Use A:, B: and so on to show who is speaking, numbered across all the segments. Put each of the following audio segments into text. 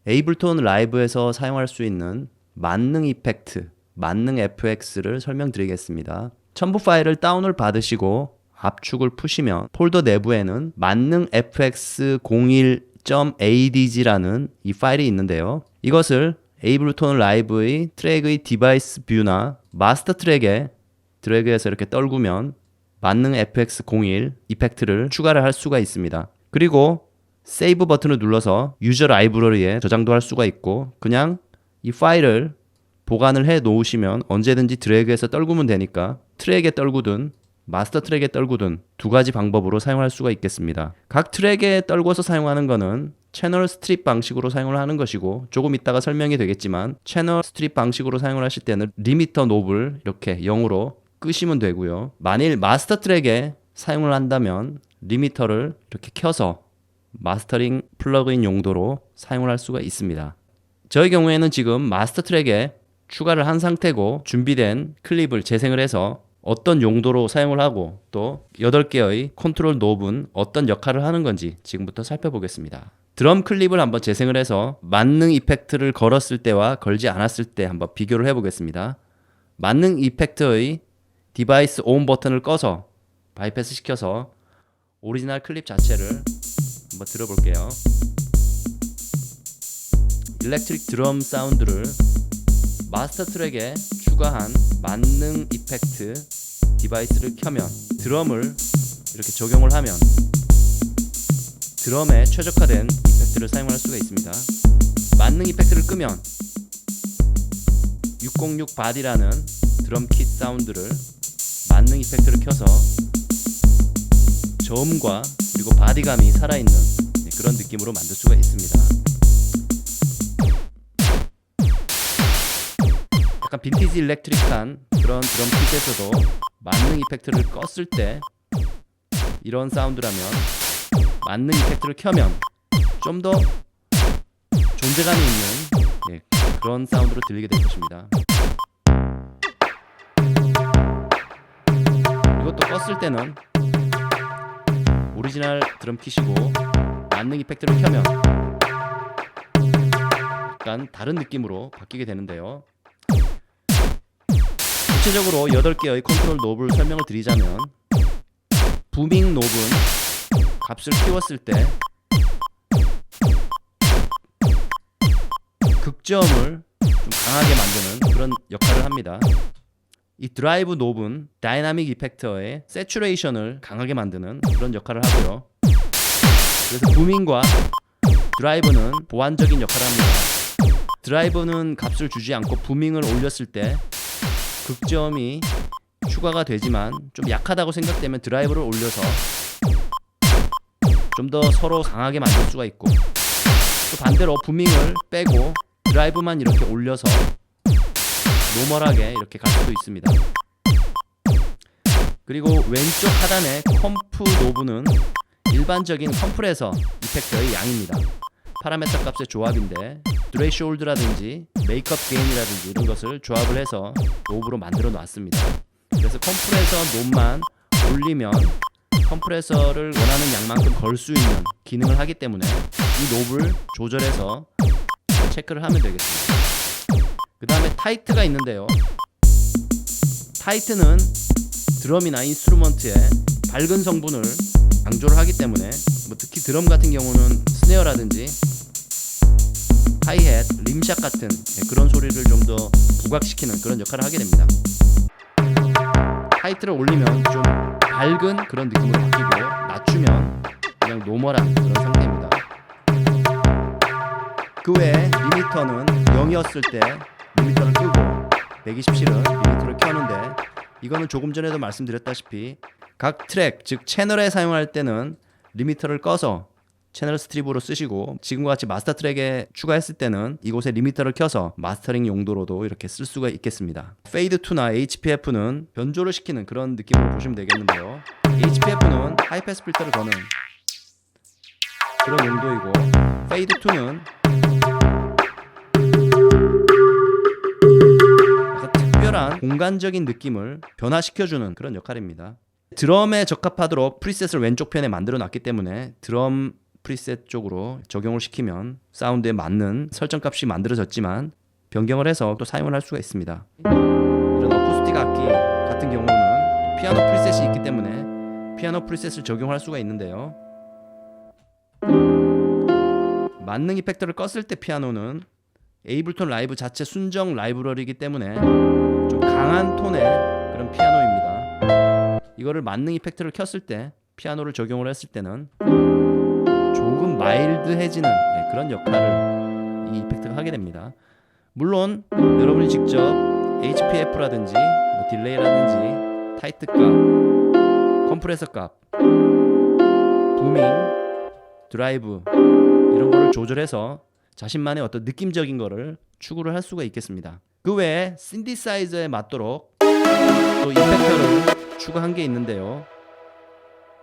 A: 에이블톤 라이브에서 사용할 수 있는 만능 이펙트, 만능 FX를 설명드리겠습니다. 첨부 파일을 다운을 받으시고 압축을 푸시면 폴더 내부에는 만능 fx01.adg라는 이 파일이 있는데요. 이것을 에이블톤 라이브의 트랙의 디바이스 뷰나 마스터 트랙에 드래그해서 이렇게 떨구면 만능 fx01 이펙트를 추가를 할 수가 있습니다. 그리고 세이브 버튼을 눌러서 유저 라이브러리에 저장도 할 수가 있고, 그냥 이 파일을 보관을 해 놓으시면 언제든지 드래그해서 떨구면 되니까 트랙에 떨구든 마스터 트랙에 떨구든 두 가지 방법으로 사용할 수가 있겠습니다. 각 트랙에 떨궈서 사용하는 거는 채널 스트립 방식으로 사용을 하는 것이고, 조금 이따가 설명이 되겠지만 채널 스트립 방식으로 사용을 하실 때는 리미터 놉을 이렇게 0으로 끄시면 되고요. 만일 마스터 트랙에 사용을 한다면 리미터를 이렇게 켜서 마스터링 플러그인 용도로 사용을 할 수가 있습니다. 저의 경우에는 지금 마스터 트랙에 추가를 한 상태고 준비된 클립을 재생을 해서 어떤 용도로 사용을 하고 또 8개의 컨트롤 놉은 어떤 역할을 하는 건지 지금부터 살펴보겠습니다. 드럼 클립을 한번 재생을 해서 만능 이펙트를 걸었을 때와 걸지 않았을 때 한번 비교를 해보겠습니다. 만능 이펙트의 디바이스 온 버튼을 꺼서 바이패스 시켜서 오리지널 클립 자체를 한번 들어볼게요. 일렉트릭 드럼 사운드를 마스터 트랙에 추가한 만능 이펙트 디바이스를 켜면 드럼을 이렇게 적용을 하면 드럼에 최적화된 이펙트를 사용할 수가 있습니다. 만능 이펙트를 끄면 606 바디라는 드럼 킷 사운드를 만능 이펙트를 켜서 저음과 그리고 바디감이 살아있는 그런 느낌으로 만들 수가 있습니다. 약간 빈티지 일렉트릭한 그런 드럼 킷에서도 만능 이펙트를 껐을 때 이런 사운드라면 만능 이펙트를 켜면 좀 더 존재감이 있는 그런 사운드로 들리게 될 것입니다. 이것도 껐을 때는 오리지널 드럼 킷이고 만능 이펙트를 켜면 약간 다른 느낌으로 바뀌게 되는데요. 구체적으로 8개의 컨트롤 놉을 설명을 드리자면, 부밍 놉은 값을 키웠을 때 극저음을 좀 강하게 만드는 그런 역할을 합니다. 이 드라이브 놉은 다이나믹 이펙터의 세츄레이션을 강하게 만드는 그런 역할을 하고요. 그래서 부밍과 드라이브는 보완적인 역할을 합니다. 드라이브는 값을 주지 않고 부밍을 올렸을 때 극저음이 추가가 되지만 좀 약하다고 생각되면 드라이브를 올려서 좀 더 서로 강하게 만들 수가 있고, 또 반대로 부밍을 빼고 드라이브만 이렇게 올려서 노멀하게 이렇게 갈 수도 있습니다. 그리고 왼쪽 하단의 컴프 노브는 일반적인 컴프레서 이펙터의 양입니다. 파라메터 값의 조합인데 드레이숄드라든지 메이크업 게인이라든지 이런 것을 조합을 해서 노브로 만들어 놨습니다. 그래서 컴프레서 노브만 올리면 컴프레서를 원하는 양만큼 걸 수 있는 기능을 하기 때문에 이 노브를 조절해서 체크를 하면 되겠습니다. 그 다음에 타이트가 있는데요. 타이트는 드럼이나 인스트루먼트의 밝은 성분을 강조를 하기 때문에 특히 드럼 같은 경우는 스네어라든지 하이햇, 림샷 같은 그런 소리를 좀 더 부각시키는 그런 역할을 하게 됩니다. 타이트를 올리면 좀 밝은 그런 느낌으로 바뀌고, 낮추면 그냥 노멀한 그런 상태입니다. 그 외에 리미터는 0이었을 때 리미터를 끄고 127은 리미터를 켜는데, 이거는 조금 전에도 말씀드렸다시피 각 트랙, 즉 채널에 사용할 때는 리미터를 꺼서 채널 스트립으로 쓰시고, 지금과 같이 마스터 트랙에 추가했을 때는 이곳에 리미터를 켜서 마스터링 용도로도 이렇게 쓸 수가 있겠습니다. 페이드 2나 HPF는 변조를 시키는 그런 느낌으로 보시면 되겠는데요. HPF는 하이패스 필터를 거는 그런 용도이고, 페이드 2는 특별한 공간적인 느낌을 변화시켜주는 그런 역할입니다. 드럼에 적합하도록 프리셋을 왼쪽 편에 만들어 놨기 때문에 드럼 프리셋 쪽으로 적용을 시키면 사운드에 맞는 설정값이 만들어졌지만 변경을 해서 또 사용을 할 수가 있습니다. 이런 어쿠스틱 악기 같은 경우는 피아노 프리셋이 있기 때문에 피아노 프리셋을 적용할 수가 있는데요. 만능 이펙터를 껐을 때 피아노는 에이블톤 라이브 자체 순정 라이브러리이기 때문에 좀 강한 톤의 그런 피아노입니다. 이거를 만능 이펙터를 켰을 때 피아노를 적용을 했을 때는 조금 마일드해지는 그런 역할을 이 이펙트가 하게 됩니다. 물론 여러분이 직접 HPF라든지 뭐 딜레이라든지 타이트 값, 컴프레서 값, 부밍, 드라이브 이런 거를 조절해서 자신만의 어떤 느낌적인 거를 추구를 할 수가 있겠습니다. 그 외에 신디사이저에 맞도록 또 이펙터를 추가한 게 있는데요.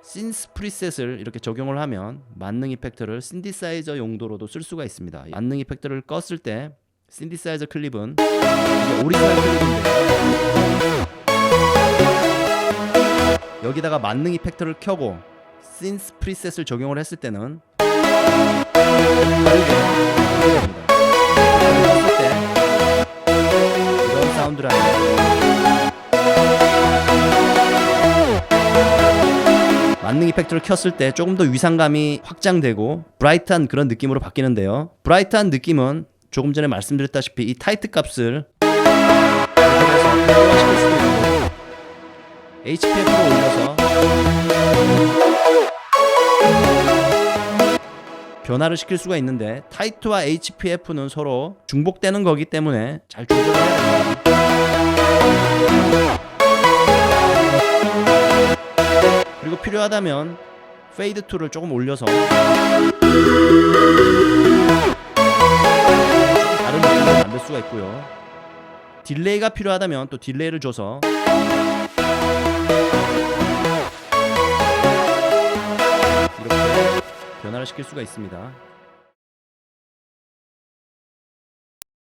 A: 신스 프리셋을 이렇게 적용을 하면 만능 이펙터를 신디사이저 용도로도 쓸 수가 있습니다. 만능 이펙터를 껐을 때 신디사이저 클립은 이게 오리지널 클립인데요. 여기다가 만능 이펙터를 켜고 신스 프리셋을 적용을 했을 때는 다르게 됩니다. 껐을 때 이런 사운드를 만능 이펙터를 켰을 때 조금 더 위상감이 확장되고 브라이트한 그런 느낌으로 바뀌는데요. 브라이트한 느낌은 조금 전에 말씀드렸다시피 이 타이트 값을 시킬 수도 있고 HPF로 올려서 변화를 시킬 수가 있는데 타이트와 HPF는 서로 중복되는 거기 때문에 잘 조절해야 됩니다. 그리고 필요하다면 페이드 툴을 조금 올려서 다른 느낌을 만들 수가 있고요. 딜레이가 필요하다면 또 딜레이를 줘서 이렇게 변화를 시킬 수가 있습니다.